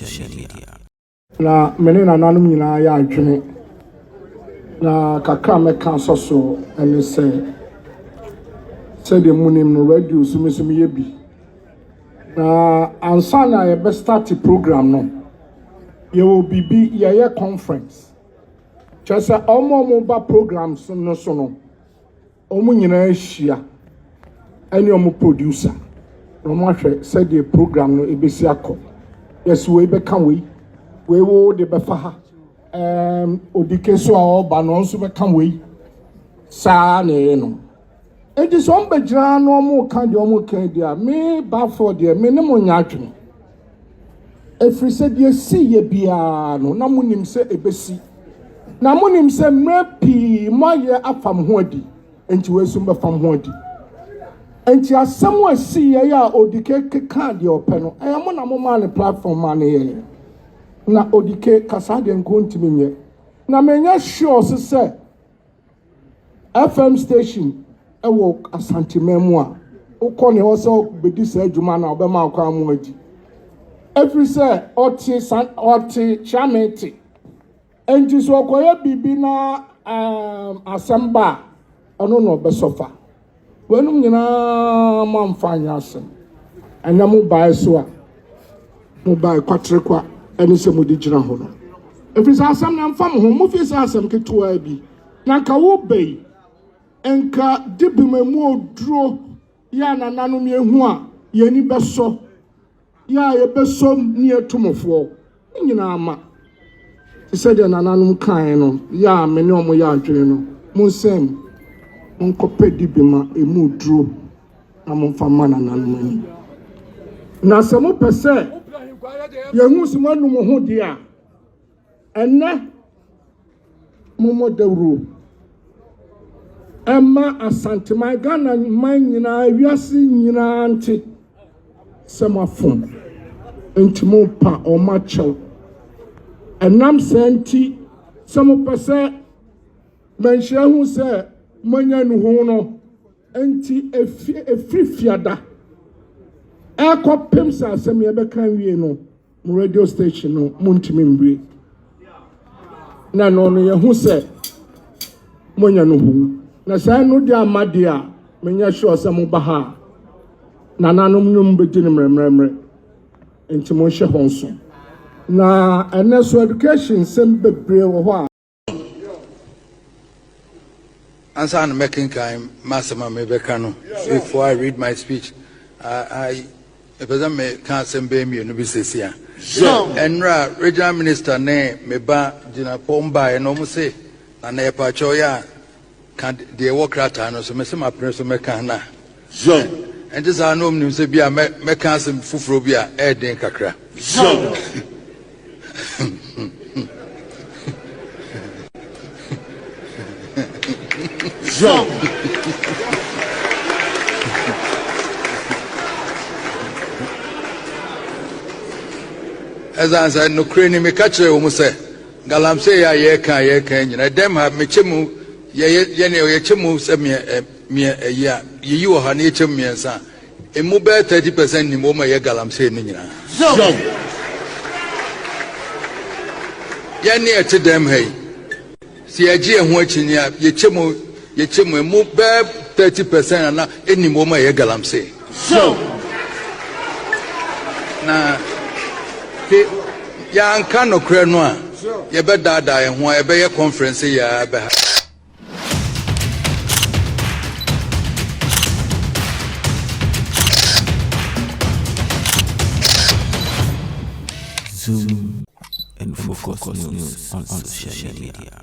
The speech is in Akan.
social media. Na mene na nanum nyina ya adwene na kakra meka so ene se de munim no radio sumi ye bi na ansa na ye be start program no ye will be ye conference chasa omo ba programs no so no omo nyina ahia ene omo producer no mo hwe se de program no ebesi akọ yes we be kan we will the befa odike so a oba no nso be kan we sa na no enti so mbegyina no mo kan de omo kan dia me ba for de me ne mo nya adwene efri se de si ye bia no na mo nim se ebesi na mo nim se mrapi mo ye afam ho adi enti we so be fam ho adi enti asem wa si ye ya odike kan de ope no mo na mo ma ne platform ma ne ye na odike kasa de nkontimi nye na menya sure se FM station ewo asantememu a ukọ ne ho se bedi sa adwuma na obema akwa amu adi every say oti chameti enti so okoye bibi na asamba ono no besofa wenum nyina mamfanya asem anya mu bae so a mu bae kwatrekwa eni se mudi gyina ho no efisa asam na mfam ho mu fi sa asam ketoa bi na ka wo bei enka dibimemu oduro ya na nanom yehu a yeni beso ya ye beso ni etumofo nyina ama se de na nanom kan no ya me ne omo ya adwene no mu nsem onkope dibima emu oduro na mo mfama na nanom ani na se mo pese yehu se mo num ho dia enne mo dawro Emma asantema Ghana man nyina wiase nyina nti semafon ntimo pa o ma chew enam senti semo pese menhia hu se manya nu ho no enti efrifiada ekopem sa asem ye be kan wie no radio station no muntimi mbre na no ye hu se manya nu ho na say no dia amade a menya sure se mo ba ha na nanom num begini mremremre enti mo hye honso na eneso education sem bebre wo ho a answer and making time masama me beka no before I read my speech I person me can sembe mi no bi sesia enra regional minister ne me ba gina pomba e no mo se na e pa choya kan de work rata no so me se ma pre so me kan na and this are no nim se bia me kan sem fufuro bia e den kakra as I said no crane me catch o mo se galamse ya ye kan nyina dem ha me chemu ye ne ye chemu se me ya yi wo ha ne chemu ensa emu be 30% ni mo ma ye galamse ni nyina ye ne ete dem hey si agie ho akini a ye chemu emu be 30% na eni mo ma ye galamse na ya nka no kre no a ye be dada ye ho ye be ye conference ya be ha Zoom and focus news on social media.